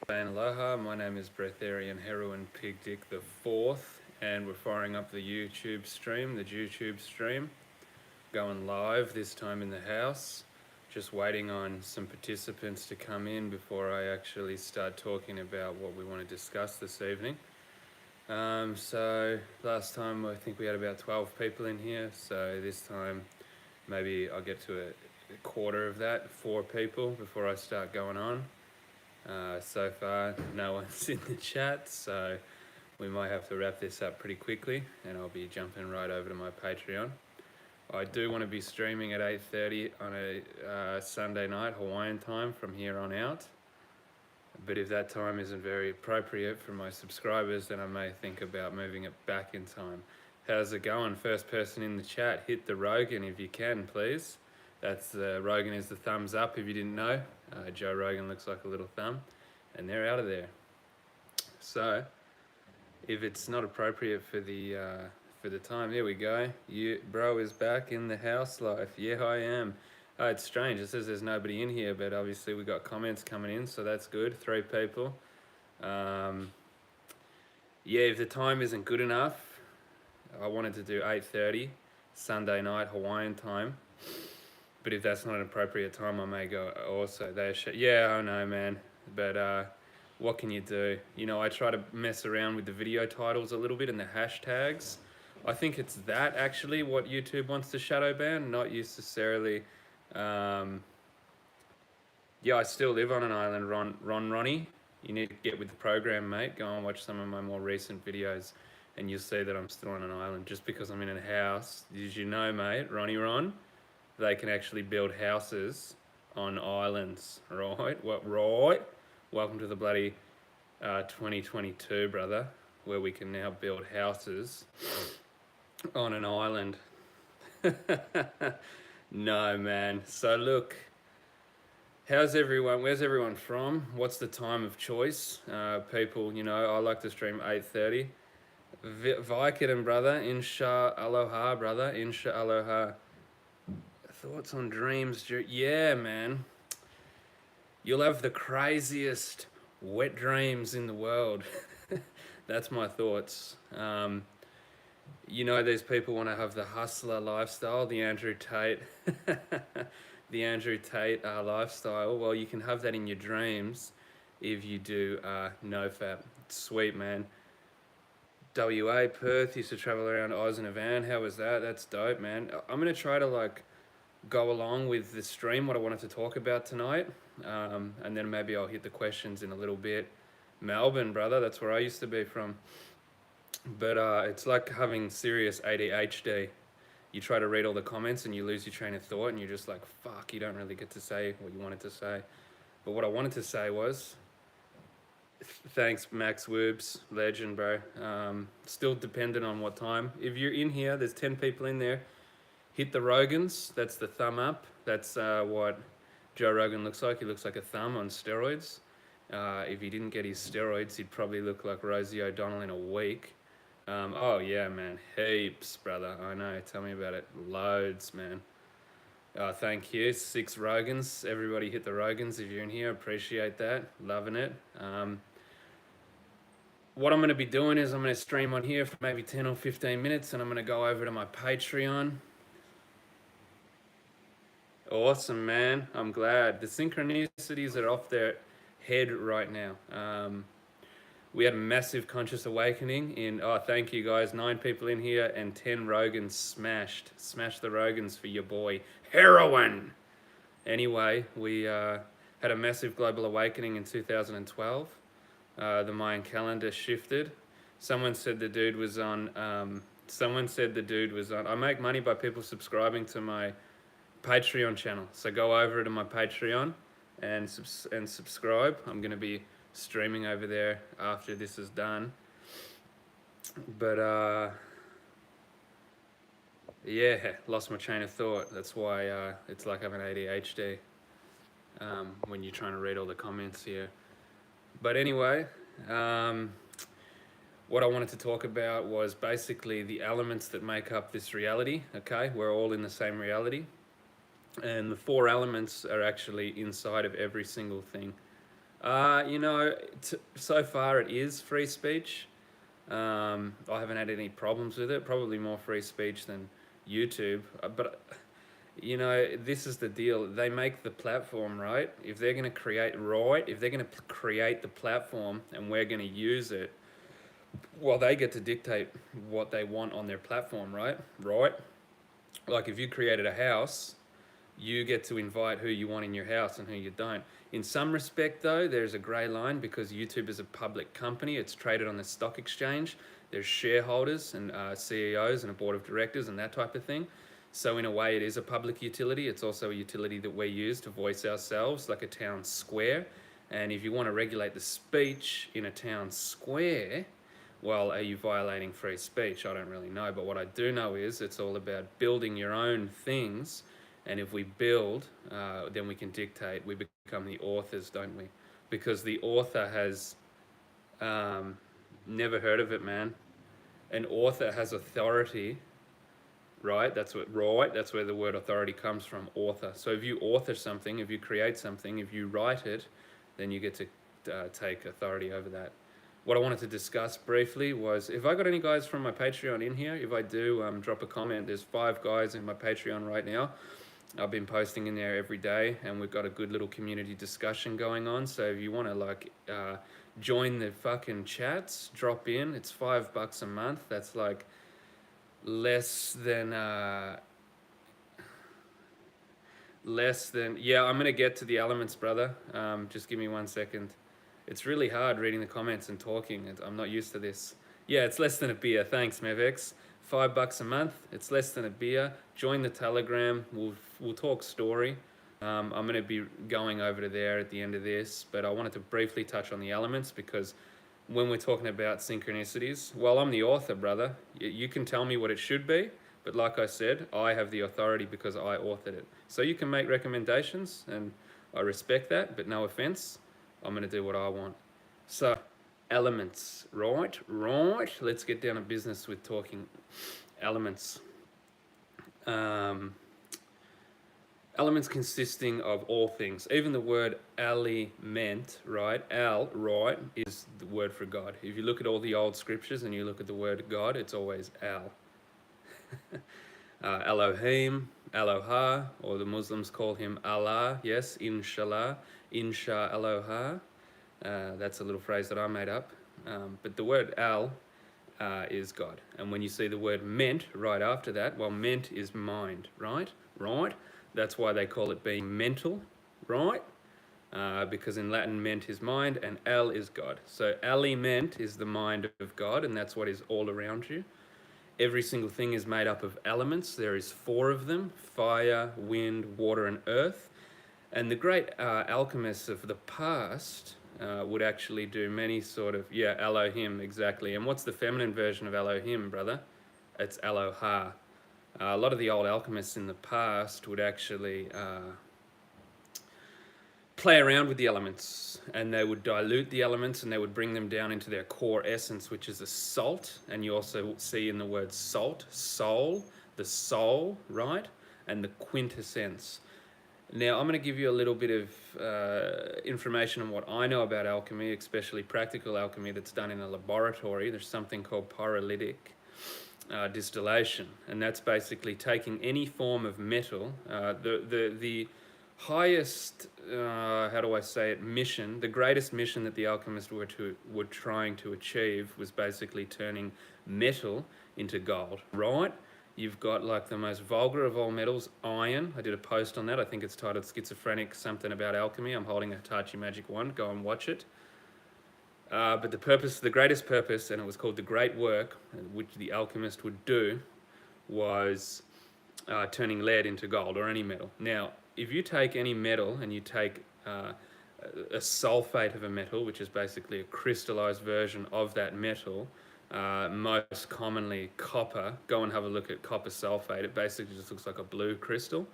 And aloha, my name is Breatharian Heroin Pig Dick the Fourth, and we're firing up the YouTube stream, going live this time in the house. Just waiting on some participants to come in before I actually start talking about what we want to discuss this evening. So last time I think we had about 12 people in here, so this time maybe I'll get to a quarter of that, 4 people before I start going on. So far, no one's in the chat, so we might have to wrap this up pretty quickly, and I'll be jumping right over to my Patreon. I do want to be streaming at 8:30 on a Sunday night, Hawaiian time, from here on out. But if that time isn't very appropriate for my subscribers, then I may think about moving it back in time. How's it going? First person in the chat, hit the Rogan if you can, please. That's Rogan is the thumbs up if you didn't know. Joe Rogan looks like a little thumb, and they're out of there. So, if it's not appropriate for the time, here we go. Bro is back in the house life. Yeah, I am. It's strange. It says there's nobody in here, but obviously we got comments coming in, so that's good. 3 people. Yeah, if the time isn't good enough, I wanted to do 8:30 Sunday night Hawaiian time. But if that's not an appropriate time, I may go also. Yeah, I know, man. But what can you do? You know, I try to mess around with the video titles a little bit and the hashtags. I think it's that actually what YouTube wants to shadow ban, not necessarily. Yeah, I still live on an island, Ronnie. You need to get with the program, mate. Go and watch some of my more recent videos, and you'll see that I'm still on an island. Just because I'm in a house, did you know, mate, Ron? They can actually build houses on islands, right? What, right? Welcome to the bloody 2022, brother, where we can now build houses on an island. No, man. So look, how's everyone? Where's everyone from? What's the time of choice? People, you know, I like to stream 8:30. Vicodin, brother. Insha aloha, brother. Insha aloha. Thoughts on dreams? Yeah, man. You'll have the craziest wet dreams in the world. That's my thoughts. You know, these people want to have the hustler lifestyle, the Andrew Tate, the Andrew Tate lifestyle. Well, you can have that in your dreams if you do NoFap. Sweet, man. WA, Perth, used to travel around Oz in a van. How was that? That's dope, man. I'm going to try to go along with the stream, what I wanted to talk about tonight, and then maybe I'll hit the questions in a little bit. Melbourne, brother, that's where I used to be from. But it's like having serious ADHD. You try to read all the comments and you lose your train of thought, and you're just like, fuck, you don't really get to say what you wanted to say. But what I wanted to say was, thanks, Max Woobs, legend, bro. Still dependent on what time. If you're in here, there's 10 people in there. Hit the Rogans, that's the thumb up. That's what Joe Rogan looks like. He looks like a thumb on steroids. If he didn't get his steroids, he'd probably look like Rosie O'Donnell in a week. Oh yeah, man, heaps, brother. I know, tell me about it. Loads, man. Thank you, 6 Rogans. Everybody hit the Rogans if you're in here. Appreciate that, loving it. What I'm going to be doing is I'm going to stream on here for maybe 10 or 15 minutes, and I'm going to go over to my Patreon. Awesome, man. I'm glad. The synchronicities are off their head right now. We had a massive conscious awakening in, thank you guys, 9 people in here and 10 Rogans smashed. Smash the Rogans for your boy, Heroin. Anyway, we had a massive global awakening in 2012. The Mayan calendar shifted. Someone said the dude was on, I make money by people subscribing to my Patreon channel, so go over to my Patreon and subscribe. I'm going to be streaming over there after this is done. But yeah, lost my train of thought. That's why it's like having ADHD when you're trying to read all the comments here. But anyway, what I wanted to talk about was basically the elements that make up this reality. Okay, we're all in the same reality. And the 4 elements are actually inside of every single thing. You know, so far it is free speech. I haven't had any problems with it. Probably more free speech than YouTube. But you know, this is the deal. They make the platform, right? If they're going to if they're going to create the platform and we're going to use it, well, they get to dictate what they want on their platform, right? Right? Like if you created a house, you get to invite who you want in your house and who you don't. In some respect, though, there's a grey line because YouTube is a public company. It's traded on the stock exchange. There's shareholders and CEOs and a board of directors and that type of thing. So in a way, it is a public utility. It's also a utility that we use to voice ourselves, like a town square. And if you want to regulate the speech in a town square, well, are you violating free speech? I don't really know. But what I do know is it's all about building your own things. And if we build, then we can dictate. We become the authors, don't we? Because the author has never heard of it, man. An author has authority, right? That's where the word authority comes from, author. So if you author something, if you create something, if you write it, then you get to take authority over that. What I wanted to discuss briefly was, if I got any guys from my Patreon in here, if I do, drop a comment. There's 5 guys in my Patreon right now. I've been posting in there every day, and we've got a good little community discussion going on. So if you want to join the fucking chats, drop in. It's $5 a month. That's like less than yeah. I'm gonna get to the elements, brother. Just give me 1 second. It's really hard reading the comments and talking. I'm not used to this. Yeah, it's less than a beer. Thanks, Mevex. $5 a month. It's less than a beer. Join the Telegram. We'll talk story. I'm going to be going over to there at the end of this, but I wanted to briefly touch on the elements because when we're talking about synchronicities, well, I'm the author, brother. You can tell me what it should be, but like I said, I have the authority because I authored it. So you can make recommendations, and I respect that, but no offense. I'm going to do what I want. So, elements, right? Let's get down to business with talking elements. Elements consisting of all things. Even the word aliment, right? Right, is the word for God. If you look at all the old scriptures and you look at the word God, it's always al. Elohim, Aloha, or the Muslims call him Allah, yes, Inshallah, Insha Aloha. That's a little phrase that I made up. But the word al is God. And when you see the word ment right after that, well, ment is mind, right? Right? That's why they call it being mental, right? Because in Latin, ment is mind and al is God. So aliment is the mind of God, and that's what is all around you. Every single thing is made up of elements. There is 4 of them: fire, wind, water, and earth. And the great alchemists of the past would actually do many sort of, Elohim, exactly. And what's the feminine version of Elohim, brother? It's Aloha. A lot of the old alchemists in the past would actually play around with the elements, and they would dilute the elements and they would bring them down into their core essence, which is a salt. And you also see in the word salt, soul, the soul, right? And the quintessence. Now, I'm going to give you a little bit of information on what I know about alchemy, especially practical alchemy that's done in a laboratory. There's something called pyrolytic distillation, and that's basically taking any form of metal. The highest, how do I say it, mission, the greatest mission that the alchemists were trying to achieve was basically turning metal into gold, right? You've got like the most vulgar of all metals, iron. I did a post on that. I think it's titled Schizophrenic Something About Alchemy. I'm holding a Hitachi Magic Wand. Go and watch it. But the greatest purpose, and it was called the Great Work, which the alchemist would do, was turning lead into gold or any metal. Now, if you take any metal and you take a sulfate of a metal, which is basically a crystallized version of that metal, most commonly copper. Go and have a look at copper sulfate. It basically just looks like a blue crystal.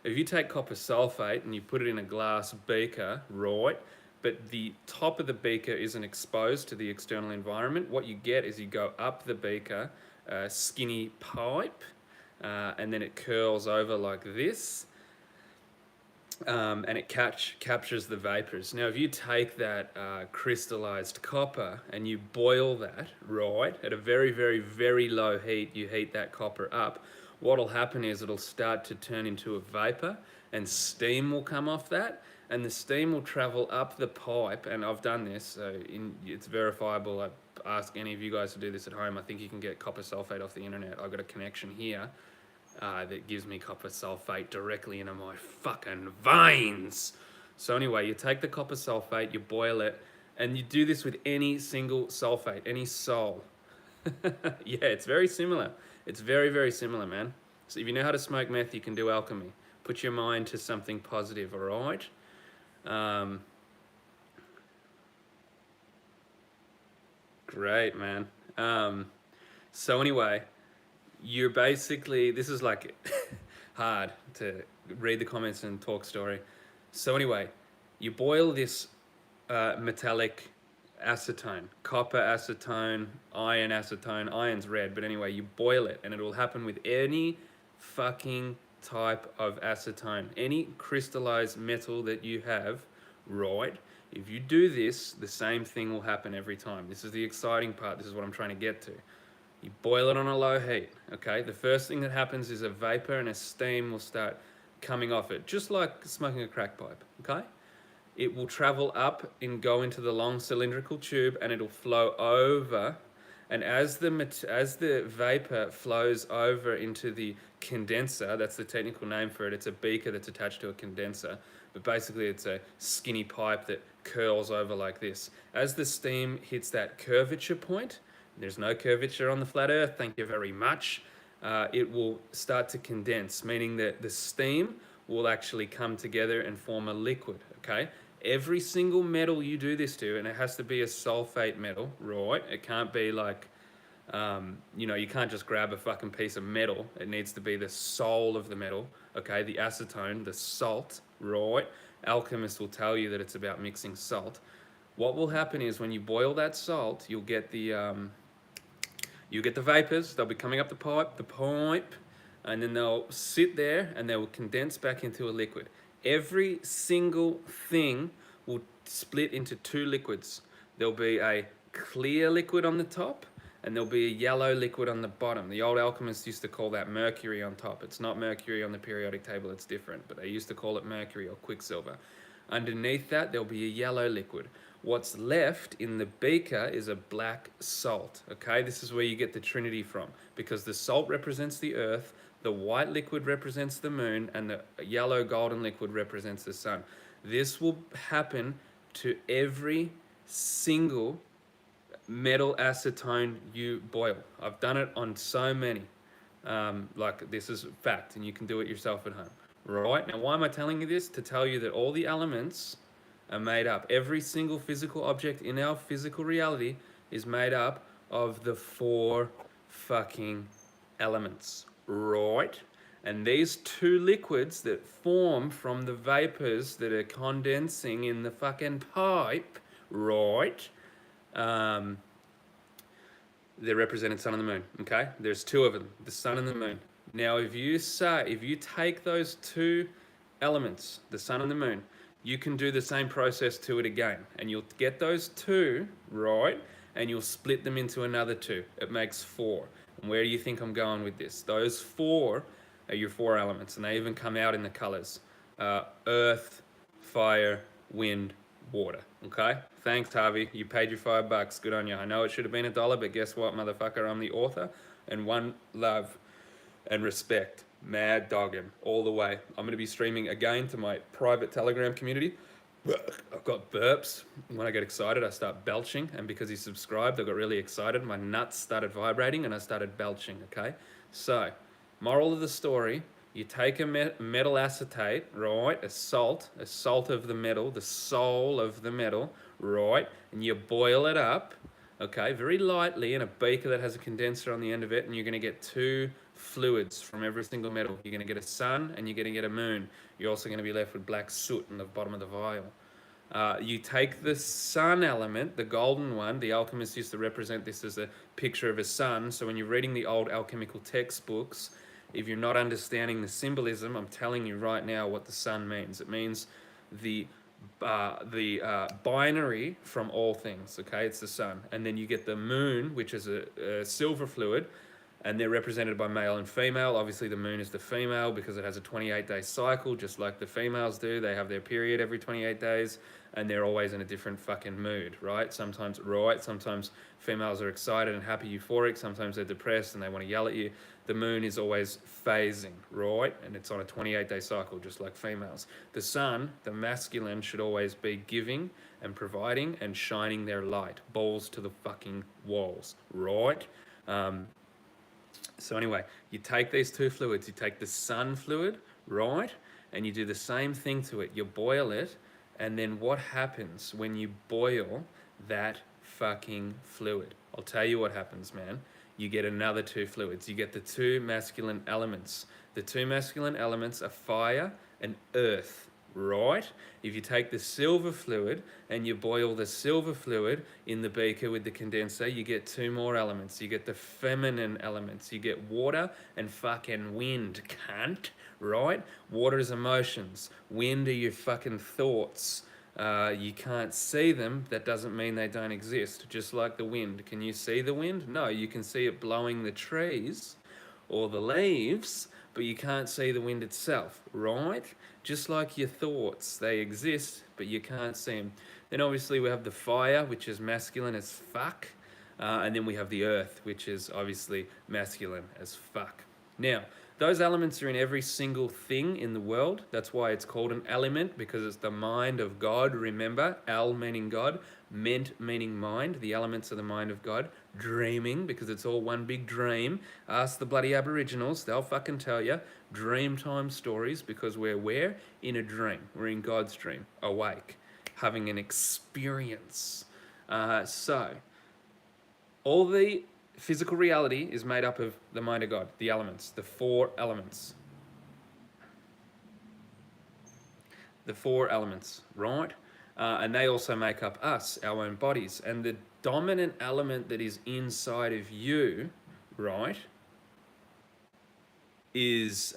If you take copper sulfate and you put it in a glass beaker, right, but the top of the beaker isn't exposed to the external environment, what you get is you go up the beaker, a skinny pipe, and then it curls over like this. and it captures the vapors. Now, if you take that crystallized copper and you boil that, right, at a very, very, very low heat, you heat that copper up, what'll happen is it'll start to turn into a vapor and steam will come off that, and the steam will travel up the pipe, and I've done this, so it's verifiable. I ask any of you guys to do this at home. I think you can get copper sulfate off the internet. I've got a connection here that gives me copper sulfate directly into my fucking veins. So anyway, you take the copper sulfate, you boil it, and you do this with any single sulfate, any sol. Yeah, it's very similar. It's very, very similar, man. So if you know how to smoke meth, you can do alchemy. Put your mind to something positive, all right? Great, man. So anyway, you're basically, this is like hard to read the comments and talk story. So anyway, you boil this metallic acetone, copper acetone, iron acetone. Iron's red, but anyway, you boil it and it will happen with any fucking type of acetone, any crystallized metal that you have, right? If you do this, the same thing will happen every time. This is the exciting part. This is what I'm trying to get to. You boil it on a low heat, okay? The first thing that happens is a vapor and a steam will start coming off it, just like smoking a crack pipe, okay? It will travel up and go into the long cylindrical tube and it'll flow over. And as the vapor flows over into the condenser, that's the technical name for it, it's a beaker that's attached to a condenser, but basically it's a skinny pipe that curls over like this. As the steam hits that curvature point, there's no curvature on the flat earth, thank you very much, it will start to condense, meaning that the steam will actually come together and form a liquid, okay? Every single metal you do this to, and it has to be a sulfate metal, right? It can't be like, you can't just grab a fucking piece of metal. It needs to be the soul of the metal, okay? The acetone, the salt, right? Alchemists will tell you that it's about mixing salt. What will happen is when you boil that salt, you'll get the vapors. They'll be coming up the pipe, and then they'll sit there and they will condense back into a liquid. Every single thing will split into two liquids. There'll be a clear liquid on the top and there'll be a yellow liquid on the bottom. The old alchemists used to call that mercury on top. It's not mercury on the periodic table, it's different, but they used to call it mercury or quicksilver. Underneath that, there'll be a yellow liquid. What's left in the beaker is a black salt, okay? This is where you get the Trinity from, because the salt represents the earth, the white liquid represents the moon, and the yellow golden liquid represents the sun. This will happen to every single metal acetone you boil. I've done it on so many. Like, this is fact, and you can do it yourself at home. Right? Now, why am I telling you this? To tell you that all the elements are made up. Every single physical object in our physical reality is made up of the 4 fucking elements. Right? And these 2 liquids that form from the vapors that are condensing in the fucking pipe, right? They're represented sun and the moon, okay? There's 2 of them, the sun and the moon. Now, if you take those 2 elements, the sun and the moon, you can do the same process to it again, and you'll get those 2, right? And you'll split them into another 2. It makes 4. And where do you think I'm going with this? Those 4 are your 4 elements, and they even come out in the colors. Earth, fire, wind, water, okay? Thanks, Harvey. You paid your $5. Good on you. I know it should have been $1, but guess what, motherfucker? I'm the author, and one love and respect. Mad dogging all the way. I'm going to be streaming again to my private Telegram community. I've got burps. When I get excited, I start belching. And because he subscribed, I got really excited. My nuts started vibrating and I started belching, okay? So, moral of the story, you take a metal acetate, right? A salt of the metal, the soul of the metal, right? And you boil it up, okay, very lightly in a beaker that has a condenser on the end of it, and you're going to get 2 fluids from every single metal. You're going to get a sun and you're going to get a moon. You're also going to be left with black soot in the bottom of the vial. You take the sun element, the golden one. The alchemists used to represent this as a picture of a sun. So when you're reading the old alchemical textbooks, If you're not understanding the symbolism, I'm telling you right now what the sun means. It means the binary from all things. Okay, it's the sun, and then you get the moon, which is a silver fluid, and they're represented by male and female. Obviously, the moon is the female because it has a 28-day cycle, just like the females do. They have their period every 28 days, and they're always in a different fucking mood, right? Sometimes females are excited and happy, euphoric. Sometimes they're depressed and they want to yell at you. The moon is always phasing, right? And it's on a 28-day cycle, just like females. The sun, the masculine, should always be giving and providing and shining their light, balls to the fucking walls, right? So anyway, you take these two fluids, you take the sun fluid, right? And you do the same thing to it. You boil it, and then what happens when you boil that fucking fluid? I'll tell you what happens, man. You get another two fluids. You get the two masculine elements. The two masculine elements are fire and earth, right? If you take the silver fluid and you boil the silver fluid in the beaker with the condenser, you get two more elements. You get the feminine elements. You get water and fucking wind, cunt, right? Water is emotions. Wind are your fucking thoughts. You can't see them. That doesn't mean they don't exist. Just like the wind. Can you see the wind? No, you can see it blowing the trees or the leaves, but you can't see the wind itself, right? Just like your thoughts, they exist, but you can't see them. Then obviously we have the fire, which is masculine as fuck, and then we have the earth, which is obviously masculine as fuck. Now, those elements are in every single thing in the world. That's why it's called an element, because it's the mind of God. Remember, al meaning God, ment meaning mind. The elements are the mind of God. Dreaming, because it's all one big dream. Ask the bloody Aboriginals, they'll fucking tell you. Dreamtime stories, because we're where? In a dream. We're in God's dream, awake, having an experience. So, all the physical reality is made up of the mind of God, the elements, the four elements. The four elements, right? And they also make up us, our own bodies. And the dominant element that is inside of you, right, is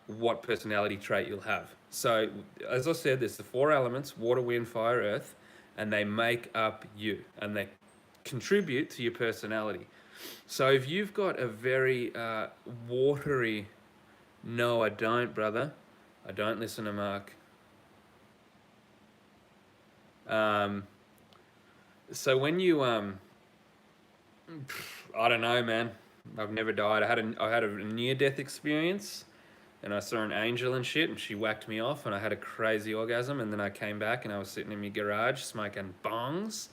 what personality trait you'll have. So, as I said, there's the four elements, water, wind, fire, earth, and they make up you, and they contribute to your personality. So if you've got a very watery, no, I don't, brother. I don't listen to Mark. So when you, I don't know, man. I've never died. I had a near-death experience, and I saw an angel and shit, and she whacked me off, and I had a crazy orgasm, and then I came back, and I was sitting in my garage smoking bongs.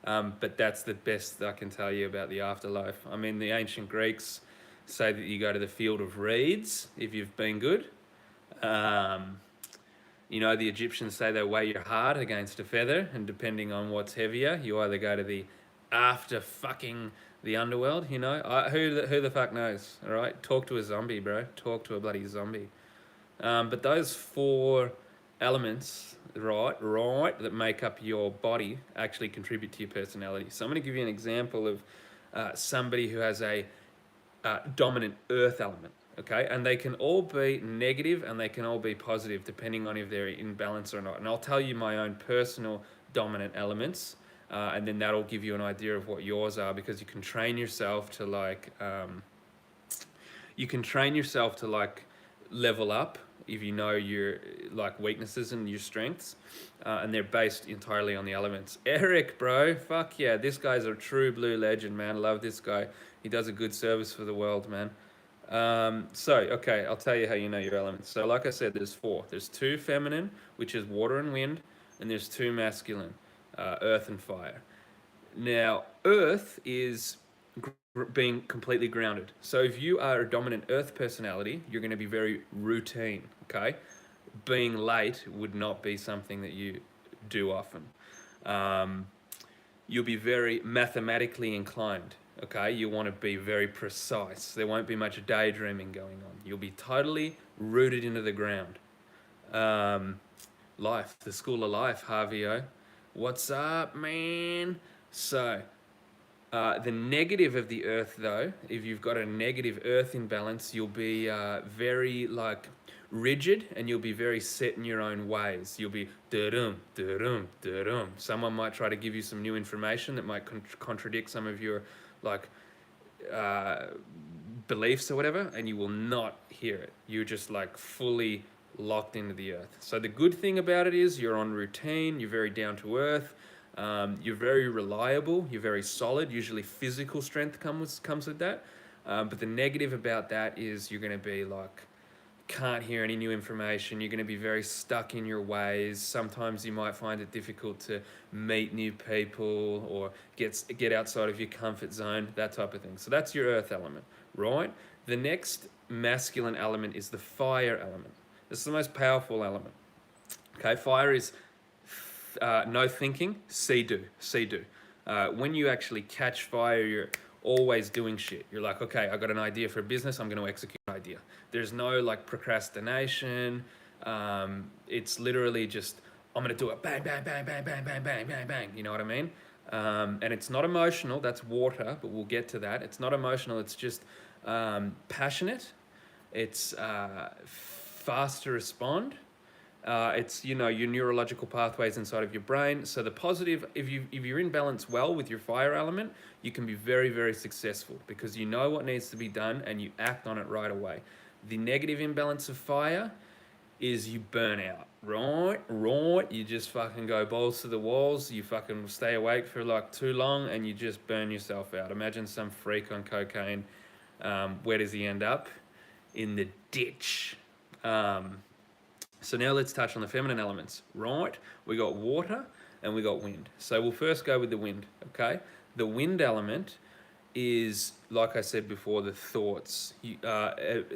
But that's the best I can tell you about the afterlife. I mean, the ancient Greeks say that you go to the field of reeds if you've been good. You know, the Egyptians say they weigh your heart against a feather, and depending on what's heavier, you either go to the after fucking the underworld, you know. Who the fuck knows, all right? Talk to a zombie, bro. Talk to a bloody zombie. But those four elements, right, that make up your body actually contribute to your personality. So I'm going to give you an example of somebody who has a dominant earth element, okay? And they can all be negative and they can all be positive depending on if they're in balance or not. And I'll tell you my own personal dominant elements, and then that'll give you an idea of what yours are, because you can train yourself to level up if you know your weaknesses and your strengths, and they're based entirely on the elements. Eric, bro, fuck yeah, this guy's a true blue legend, man. Love this guy. He does a good service for the world, man. Okay, I'll tell you how you know your elements. So like I said, there's four. There's two feminine, which is water and wind, and there's two masculine, earth and fire. Now, earth is being completely grounded. So if you are a dominant earth personality, you're going to be very routine, okay? Being late would not be something that you do often. You'll be very mathematically inclined, okay? You want to be very precise. There won't be much daydreaming going on. You'll be totally rooted into the ground. Life, the school of life, Harvey O. What's up, man? So, The negative of the earth, though, if you've got a negative earth imbalance, you'll be very like rigid, and you'll be very set in your own ways. You'll be da-dum, da-dum, da-dum. Someone might try to give you some new information that might contradict some of your like beliefs or whatever, and you will not hear it. You're just like fully locked into the earth. So the good thing about it is you're on routine, you're very down to earth, you're very reliable, you're very solid. Usually physical strength comes with that. But the negative about that is you're going to be like, can't hear any new information. You're going to be very stuck in your ways. Sometimes you might find it difficult to meet new people or get outside of your comfort zone, that type of thing. So that's your earth element, right? The next masculine element is the fire element. This is the most powerful element. Okay, fire is no thinking, see do. When you actually catch fire, you're always doing shit. You're like, okay, I got an idea for a business, I'm going to execute an idea. There's no like procrastination. It's literally just, I'm going to do it, bang, bang, bang, bang, bang, bang, bang, bang, bang. You know what I mean? And it's not emotional. That's water, but we'll get to that. It's not emotional. It's just passionate. It's fast to respond. It's, you know, your neurological pathways inside of your brain. So the positive, if you're in balance well with your fire element, you can be very, very successful because you know what needs to be done and you act on it right away. The negative imbalance of fire is you burn out, right? You just fucking go balls to the walls. You fucking stay awake for like too long and you just burn yourself out. Imagine some freak on cocaine. Where does he end up? In the ditch. So now let's touch on the feminine elements, right? We got water and we got wind. So we'll first go with the wind, okay? The wind element is, like I said before, the thoughts.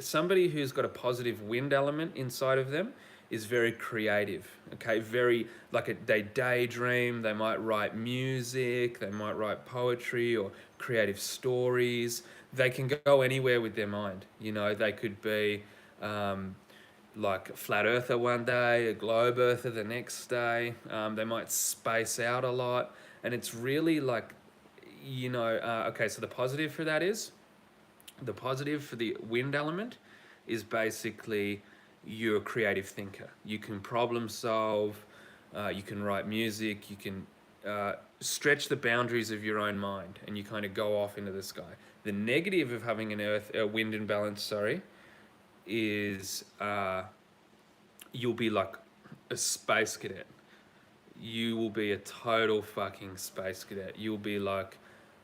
Somebody who's got a positive wind element inside of them is very creative, okay? Very, like they daydream, they might write music, they might write poetry or creative stories. They can go anywhere with their mind, you know? They could be like a flat earther one day, a globe earther the next day. They might space out a lot, and it's really like, you know, okay, so the positive for that is, the positive for the wind element is basically you're a creative thinker. You can problem solve, you can write music, you can stretch the boundaries of your own mind, and you kind of go off into the sky. The negative of having a wind imbalance, is you'll be like a space cadet. You will be a total fucking space cadet. You'll be like,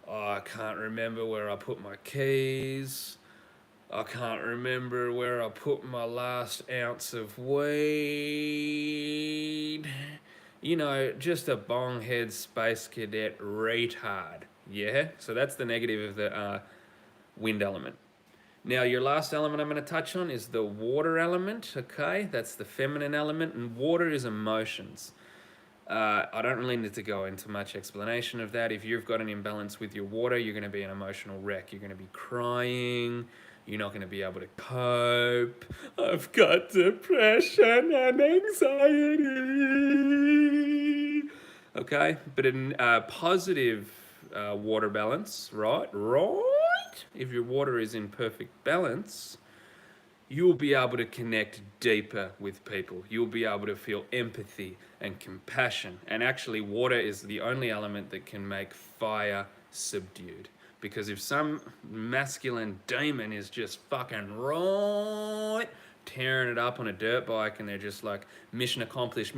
oh, I can't remember where I put my keys. I can't remember where I put my last ounce of weed. You know, just a bonghead space cadet retard. Yeah? So that's the negative of the wind element. Now, your last element I'm going to touch on is the water element, okay? That's the feminine element, and water is emotions. I don't really need to go into much explanation of that. If you've got an imbalance with your water, you're going to be an emotional wreck. You're going to be crying. You're not going to be able to cope. I've got depression and anxiety. Okay? But in positive water balance, right? If your water is in perfect balance, you'll be able to connect deeper with people. You'll be able to feel empathy and compassion. And actually, water is the only element that can make fire subdued. Because if some masculine demon is just fucking tearing it up on a dirt bike and they're just like, mission accomplished,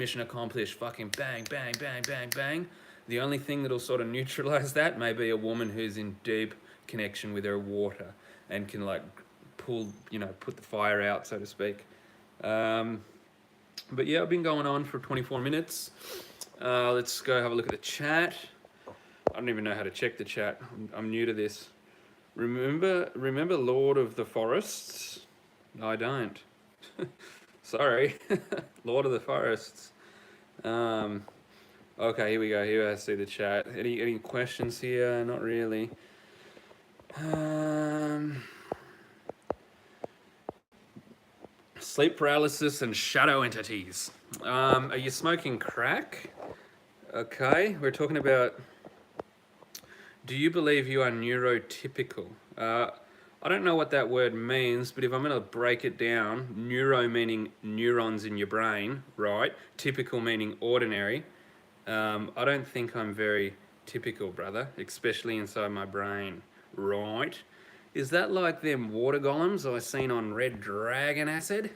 fucking bang, bang, bang, bang, bang. The only thing that'll sort of neutralize that may be a woman who's in deep connection with her water and can like put the fire out, so to speak. But yeah, I've been going on for 24 minutes. Let's go have a look at the chat. I don't even know how to check the chat. I'm new to this. Remember Lord of the Forests? I don't. Sorry. Lord of the Forests. Okay, here we go. Here I see the chat. Any questions here? Not really. Sleep paralysis and shadow entities. Are you smoking crack? Okay, we're talking about Do you believe you are neurotypical? I don't know what that word means, but if I'm going to break it down, neuro meaning neurons in your brain, right? Typical meaning ordinary. I don't think I'm very typical, brother, especially inside my brain, right? Is that like them water golems I seen on Red Dragon Acid?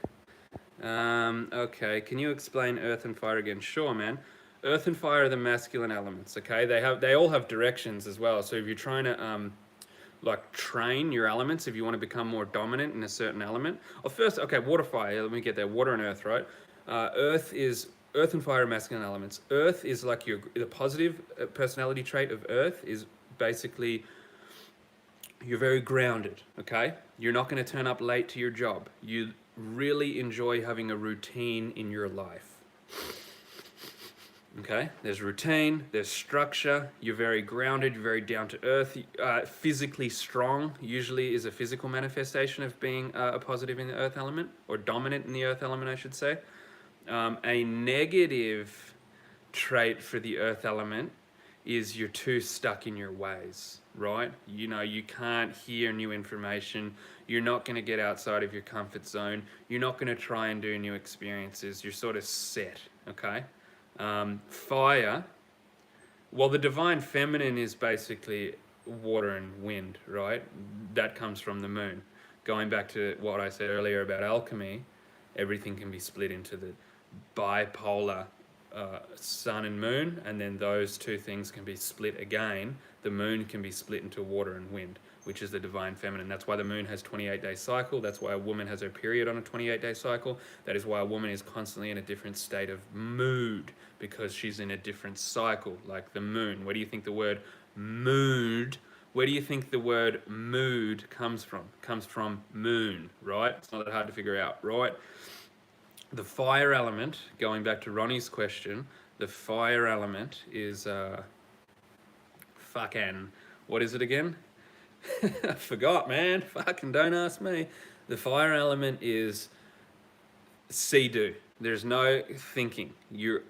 Okay, can you explain earth and fire again? Sure, man. Earth and fire are the masculine elements, okay? They all have directions as well. So if you're trying to like train your elements, if you want to become more dominant in a certain element. Or first, okay, water, fire, let me get there. Water and earth, right? Earth and fire are masculine elements. Earth is like the positive personality trait of earth is basically you're very grounded, okay? You're not going to turn up late to your job. You really enjoy having a routine in your life. Okay, there's routine, there's structure, you're very grounded, you're very down to earth, physically strong usually is a physical manifestation of being a positive in the earth element, or dominant in the earth element, I should say. A negative trait for the earth element is you're too stuck in your ways, right? You know, you can't hear new information, you're not going to get outside of your comfort zone, you're not going to try and do new experiences, you're sort of set, okay? Fire, well, the divine feminine is basically water and wind, right? That comes from the moon. Going back to what I said earlier about alchemy, everything can be split into the bipolar sun and moon, and then those two things can be split again. The moon can be split into water and wind, which is the divine feminine. That's why the moon has 28-day cycle. That's why a woman has her period on a 28-day cycle. That is why a woman is constantly in a different state of mood, because she's in a different cycle, like the moon. Where do you think the word mood, where do you think the word mood comes from? It comes from moon, right? It's not that hard to figure out, right? The fire element, going back to Ronnie's question, the fire element is fucking, what is it again? I forgot, man. Fucking don't ask me. The fire element is see do. There's no thinking. You're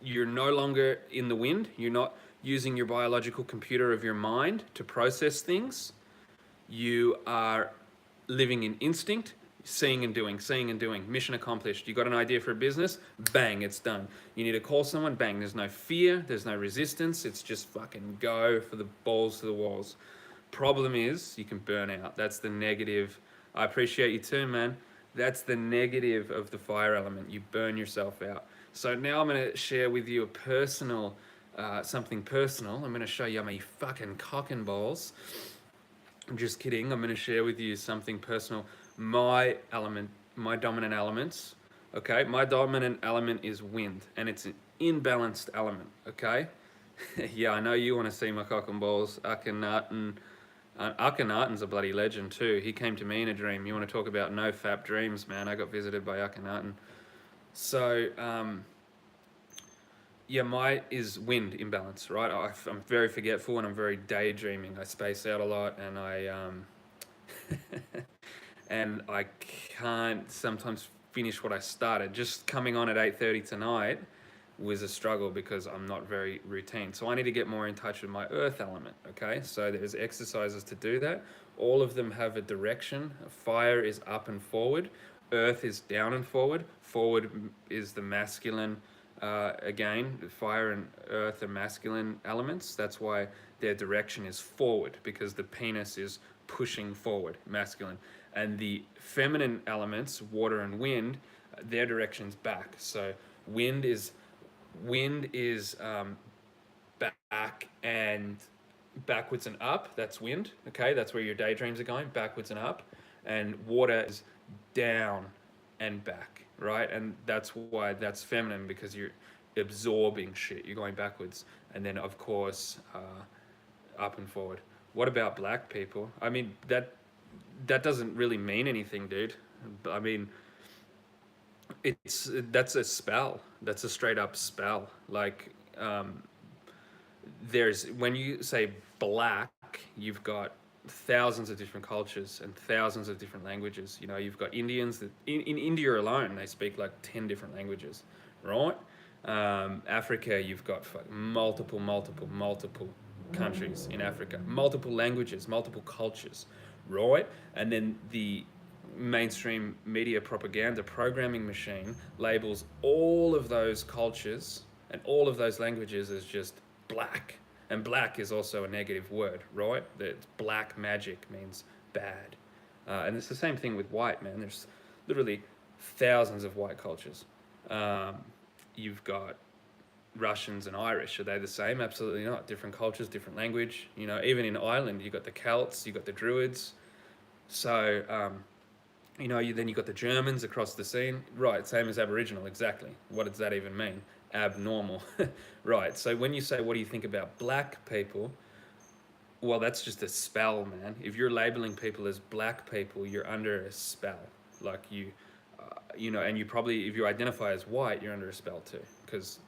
no longer in the wind. You're not using your biological computer of your mind to process things. You are living in instinct, seeing and doing, mission accomplished. You got an idea for a business, bang, it's done. You need to call someone, bang, there's no fear, there's no resistance, it's just fucking go for the balls to the walls. Problem is, you can burn out. That's the negative. I appreciate you too, man. That's the negative of the fire element. You burn yourself out. So now I'm going to share with you a personal, something personal. I'm going to show you my fucking cock and balls. I'm just kidding. I'm going to share with you something personal. My element, my dominant elements, okay? My dominant element is wind, and it's an imbalanced element, okay? Yeah, I know you want to see my cock and balls. Akhenaten's a bloody legend too. He came to me in a dream. You want to talk about no fap dreams, man? I got visited by Akhenaten. So, yeah, my is wind imbalance, right? I'm very forgetful and I'm very daydreaming. I space out a lot, and and I can't sometimes finish what I started. Just coming on at 8:30 tonight was a struggle because I'm not very routine. So I need to get more in touch with my earth element, okay? So there's exercises to do that. All of them have a direction. Fire is up and forward. Earth is down and forward. Forward is the masculine. Again, fire and earth are masculine elements. That's why their direction is forward, because the penis is pushing forward, masculine. And the feminine elements, water and wind, their direction's back. So wind is back and backwards and up. That's wind, okay? That's where your daydreams are going, backwards and up. And water is down and back, right? And that's why that's feminine, because you're absorbing shit. You're going backwards. And then, of course, up and forward. What about black people? I mean, that doesn't really mean anything, dude. I mean, that's a spell. That's a straight up spell. Like, when you say black, you've got thousands of different cultures and thousands of different languages. You know, you've got Indians that in India alone, they speak like 10 different languages, right? Africa, you've got multiple countries in Africa, multiple languages, multiple cultures, right? And then the mainstream media propaganda programming machine labels all of those cultures and all of those languages as just black. And black is also a negative word, right? That black magic means bad. And it's the same thing with white, man. There's literally thousands of white cultures. Um, you've got Russians and Irish. Are they the same? Absolutely not. Different cultures, different language. You know, even in Ireland, you've got the Celts, you've got the Druids. So, then you've got the Germans across the scene. Right, same as Aboriginal, exactly. What does that even mean? Abnormal. Right, so when you say, what do you think about black people? Well, that's just a spell, man. If you're labeling people as black people, you're under a spell. Like and you probably, if you identify as white, you're under a spell too. Because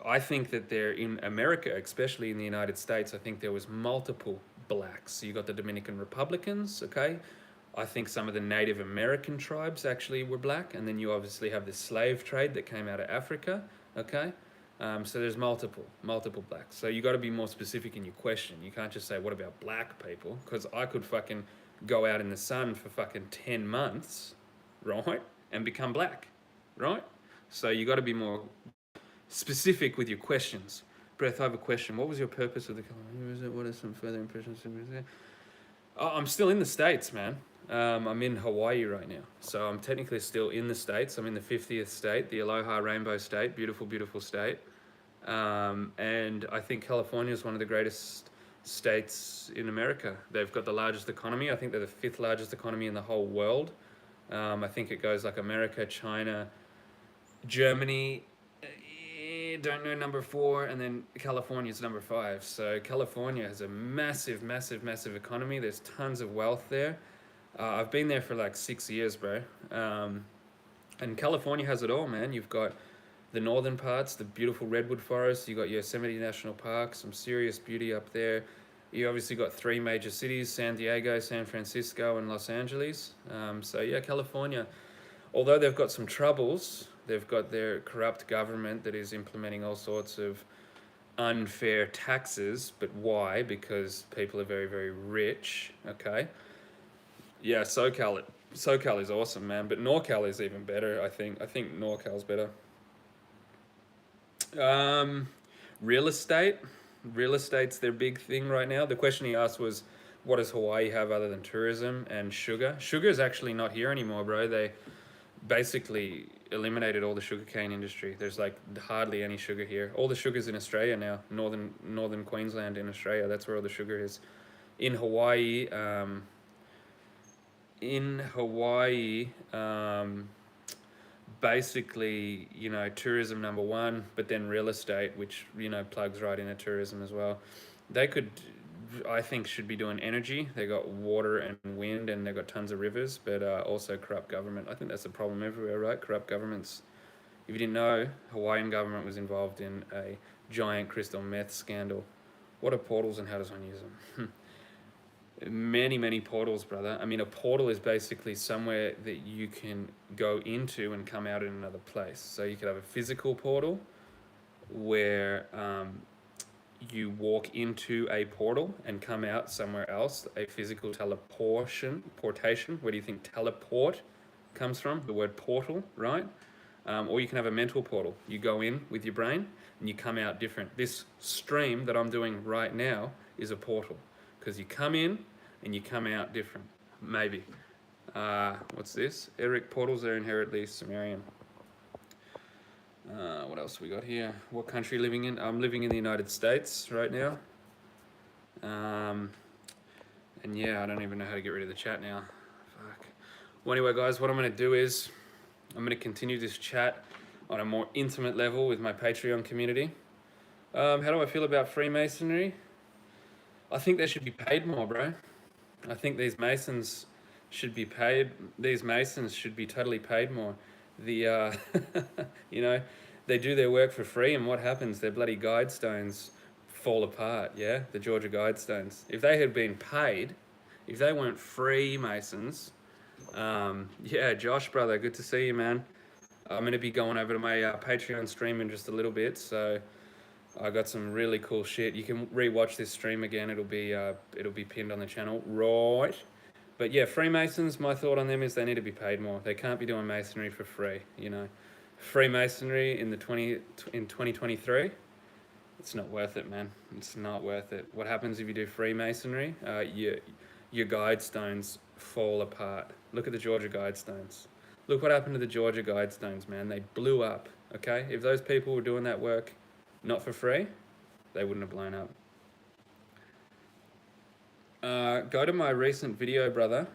I think that there, in America, especially in the United States, I think there was multiple blacks. So you got the Dominican Republicans, okay? I think some of the Native American tribes actually were black. And then you obviously have the slave trade that came out of Africa, okay? So there's multiple blacks. So you got to be more specific in your question. You can't just say, what about black people? Because I could fucking go out in the sun for fucking 10 months, right? And become black, right? So you got to be more specific with your questions. Breath, I have a question. What was your purpose of the colony? What are some further impressions? Oh, I'm still in the States, man. I'm in Hawaii right now. So I'm technically still in the States. I'm in the 50th state, the Aloha Rainbow State. Beautiful, beautiful state. And I think California is one of the greatest states in America. They've got the largest economy. I think they're the 5th largest economy in the whole world. I think it goes like America, China, Germany, don't know number 4, and then California's number 5. So California has a massive, massive, massive economy. There's tons of wealth there. I've been there for like 6 years, bro. And California has it all, man. You've got the northern parts, the beautiful redwood forests. You've got Yosemite National Park, some serious beauty up there. You obviously got 3 major cities, San Diego, San Francisco, and Los Angeles. So yeah, California, although they've got some troubles, they've got their corrupt government that is implementing all sorts of unfair taxes. But why? Because people are very, very rich, okay? Yeah, SoCal is awesome, man. But NorCal is even better, I think. I think NorCal's better. Real estate. Real estate's their big thing right now. The question he asked was, what does Hawaii have other than tourism and sugar? Sugar is actually not here anymore, bro. They basically eliminated all the sugarcane industry. There's like hardly any sugar here. All the sugar's in Australia now. Northern Queensland in Australia. That's where all the sugar is. In Hawaii, basically, tourism number 1, but then real estate, which, plugs right into tourism as well. They could, I think, should be doing energy. They got water and wind, and they got tons of rivers, but also corrupt government. I think that's the problem everywhere, right? Corrupt governments. If you didn't know, Hawaiian government was involved in a giant crystal meth scandal. What are portals and how does one use them? Many, many portals, brother. I mean, a portal is basically somewhere that you can go into and come out in another place. So you could have a physical portal where you walk into a portal and come out somewhere else. A physical portation. Where do you think teleport comes from? The word portal, right? Or you can have a mental portal. You go in with your brain and you come out different. This stream that I'm doing right now is a portal. Because you come in and you come out different, maybe. What's this? Eric, portals are inherently Sumerian. What else we got here? What country living in? I'm living in the United States right now. And yeah, I don't even know how to get rid of the chat now. Fuck. Well, anyway, guys, what I'm going to do is I'm going to continue this chat on a more intimate level with my Patreon community. How do I feel about Freemasonry? I think they should be paid more, bro. I think these Masons should be paid. These Masons should be totally paid more. They do their work for free, and what happens? Their bloody guidestones fall apart, yeah? The Georgia guidestones. If they had been paid, if they weren't free Masons, yeah, Josh, brother, good to see you, man. I'm going to be going over to my Patreon stream in just a little bit, so I got some really cool shit. You can rewatch this stream again. It'll be pinned on the channel, right? But yeah, Freemasons, my thought on them is they need to be paid more. They can't be doing masonry for free, you know. Freemasonry in 2023, it's not worth it, man. It's not worth it. What happens if you do Freemasonry? Your guidestones fall apart. Look at the Georgia guidestones. Look what happened to the Georgia guidestones, man. They blew up, okay? If those people were doing that work not for free, they wouldn't have blown up. Go to my recent video, brother.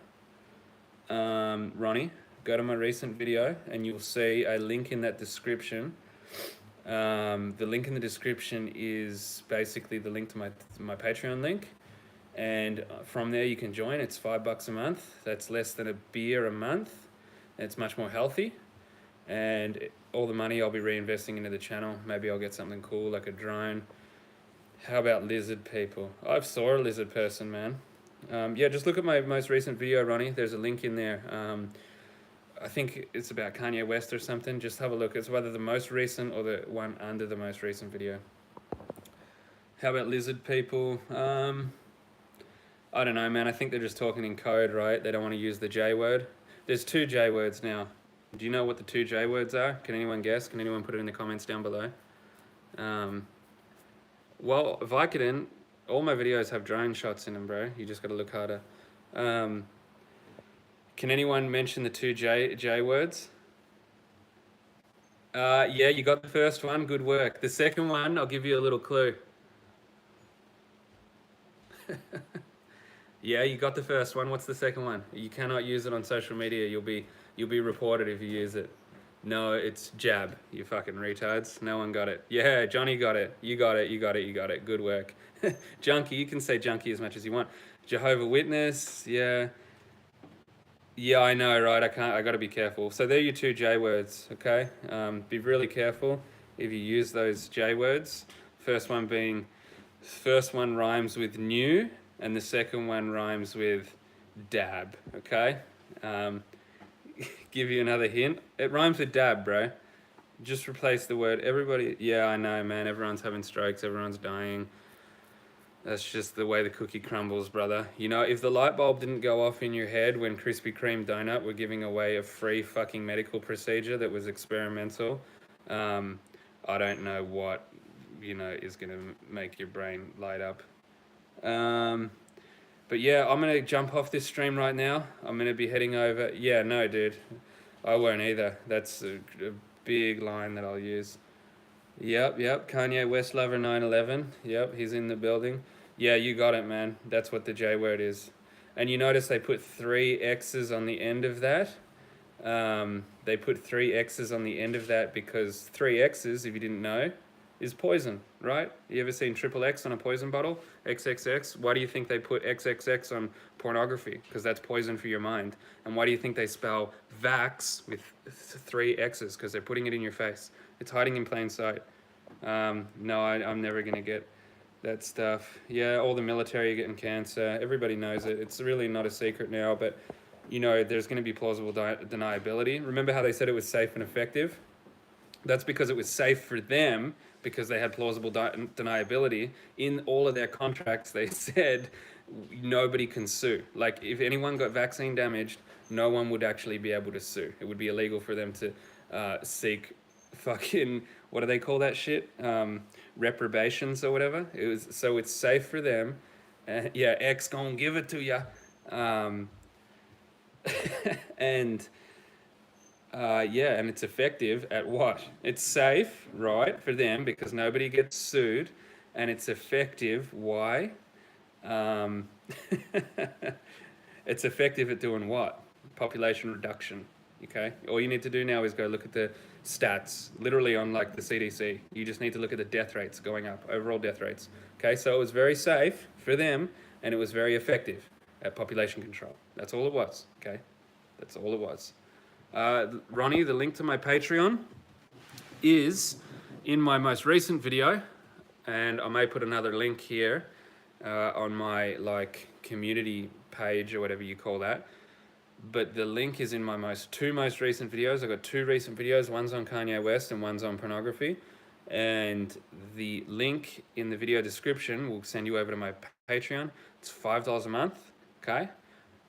Ronnie, go to my recent video and you'll see a link in that description. The link in the description is basically the link to my Patreon link. And from there you can join. It's $5 a month. That's less than a beer a month. It's much more healthy. And all the money I'll be reinvesting into the channel. Maybe I'll get something cool like a drone. How about lizard people? I've saw a lizard person, man. Yeah, just look at my most recent video, Ronnie. There's a link in there. I think it's about Kanye West or something. Just have a look. It's whether the most recent or the one under the most recent video. How about lizard people? I don't know, man. I think they're just talking in code, right? They don't want to use the J word. There's 2 J words now. Do you know what the 2 J words are? Can anyone guess? Can anyone put it in the comments down below? Well, Vicodin, all my videos have drone shots in them, bro. You just got to look harder. Can anyone mention the 2 J words? Yeah, you got the first one. Good work. The second one, I'll give you a little clue. Yeah, you got the first one. What's the second one? You cannot use it on social media. You'll be reported if you use it. No, it's jab. You fucking retards. No one got it. Yeah, Johnny got it. You got it. You got it. You got it. Good work. Junkie. You can say junkie as much as you want. Jehovah Witness. Yeah. Yeah, I know, right? I got to be careful. So they're your 2 J words. Okay. Be really careful if you use those J words. First one rhymes with new. And the second one rhymes with dab, okay? Give you another hint. It rhymes with dab, bro. Just replace the word. Everybody, yeah, I know, man. Everyone's having strokes. Everyone's dying. That's just the way the cookie crumbles, brother. You know, if the light bulb didn't go off in your head when Krispy Kreme Donut were giving away a free fucking medical procedure that was experimental, I don't know what, you know, is going to make your brain light up. But yeah, I'm going to jump off this stream right now. I'm going to be heading over. Yeah, no, dude. I won't either. That's a big line that I'll use. Yep. Kanye West Lover 911. Yep, he's in the building. Yeah, you got it, man. That's what the J word is. And you notice they put 3 X's on the end of that. They put 3 X's on the end of that because 3 X's, if you didn't know, is poison, right? You ever seen triple X on a poison bottle? XXX. Why do you think they put XXX on pornography? Because that's poison for your mind. And why do you think they spell vax with 3 X's? Because they're putting it in your face. It's hiding in plain sight. No, I'm never going to get that stuff. Yeah, all the military are getting cancer. Everybody knows it. It's really not a secret now, but you know, there's going to be plausible deniability. Remember how they said it was safe and effective? That's because it was safe for them, because they had plausible deniability. In all of their contracts, they said nobody can sue. Like, if anyone got vaccine damaged, no one would actually be able to sue. It would be illegal for them to seek fucking, what do they call that shit? Reprobations or whatever. So it's safe for them. Yeah, X gonna give it to ya. And yeah, and it's effective at what? It's safe, right, for them because nobody gets sued, and it's effective. Why? It's effective at doing what? Population reduction. Okay. All you need to do now is go look at the stats, literally on like the CDC. You just need to look at the death rates going up, overall death rates. Okay. So it was very safe for them, and it was very effective at population control. That's all it was. Okay. That's all it was. Ronnie, the link to my Patreon is in my most recent video, and I may put another link here on my like community page or whatever you call that. But the link is in my two most recent videos. I've got 2 recent videos. One's on Kanye West and one's on pornography. and the link in the video description will send you over to my Patreon. It's $5 a month, okay?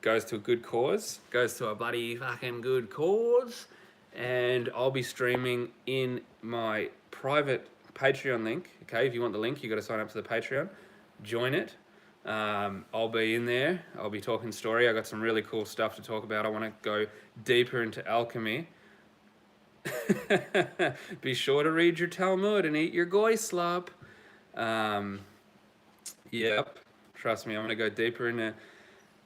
Goes to a good cause, goes to a bloody fucking good cause, and I'll be streaming in my private Patreon link, okay? If you want the link, you got to sign up to the Patreon, join it. I'll be in there, I'll be talking story. I got some really cool stuff to talk about. I want to go deeper into alchemy. Be sure to read your Talmud and eat your goy slop. Yep, trust me, I'm going to go deeper into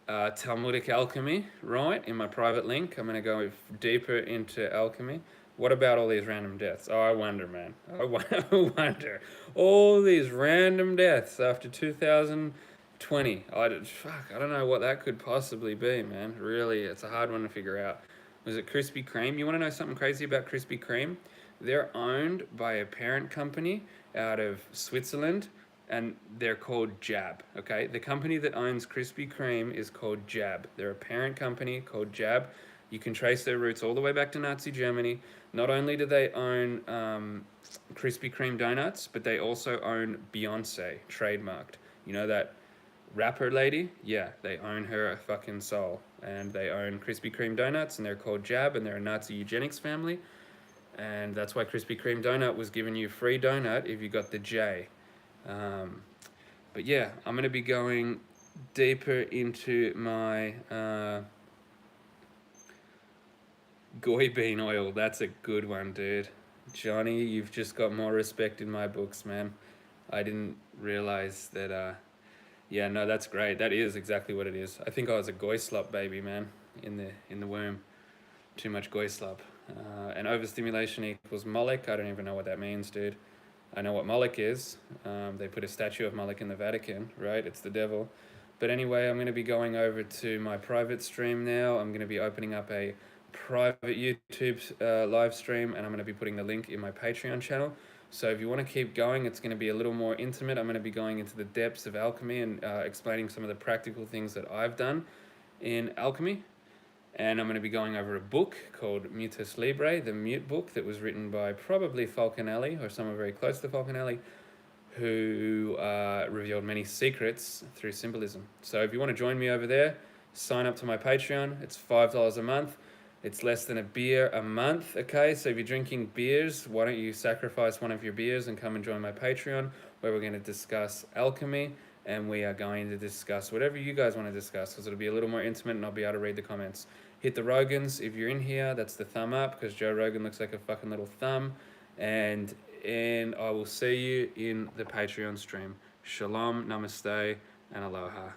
Talmudic alchemy, right? In my private link, I'm going to go deeper into alchemy. What about all these random deaths? Oh, I wonder, man. I wonder. All these random deaths after 2020. I don't know what that could possibly be, man. Really, it's a hard one to figure out. Was it Krispy Kreme? You want to know something crazy about Krispy Kreme? They're owned by a parent company out of Switzerland, and they're called Jab, okay? The company that owns Krispy Kreme is called Jab. They're a parent company called Jab. You can trace their roots all the way back to Nazi Germany. Not only do they own Krispy Kreme donuts, but they also own Beyonce, trademarked. You know that rapper lady? Yeah, they own her a fucking soul. And they own Krispy Kreme donuts, and they're called Jab, and they're a Nazi eugenics family. And that's why Krispy Kreme donut was giving you free donut if you got the J. But yeah, I'm going to be going deeper into my goy bean oil. That's a good one, dude. Johnny, you've just got more respect in my books, man. I didn't realize that. Yeah, no, that's great. That is exactly what it is. I think I was a goy slop baby, man, in the womb. Too much goy slop. And overstimulation equals Moloch. I don't even know what that means, dude. I know what Moloch is. They put a statue of Moloch in the Vatican, right? It's the devil. But anyway, I'm going to be going over to my private stream now. I'm going to be opening up a private YouTube live stream, and I'm going to be putting the link in my Patreon channel. So if you want to keep going, it's going to be a little more intimate. I'm going to be going into the depths of alchemy and explaining some of the practical things that I've done in alchemy. And I'm going to be going over a book called Mutus Libre, the Mute book, that was written by probably Falconelli or someone very close to Falconelli, who revealed many secrets through symbolism. So if you want to join me over there, sign up to my Patreon. It's $5 a month. It's less than a beer a month, okay? So if you're drinking beers, why don't you sacrifice one of your beers and come and join my Patreon, where we're going to discuss alchemy, and we are going to discuss whatever you guys want to discuss, because it'll be a little more intimate and I'll be able to read the comments. Hit the Rogans if you're in here. That's the thumb up, because Joe Rogan looks like a fucking little thumb. And I will see you in the Patreon stream. Shalom, namaste, and aloha.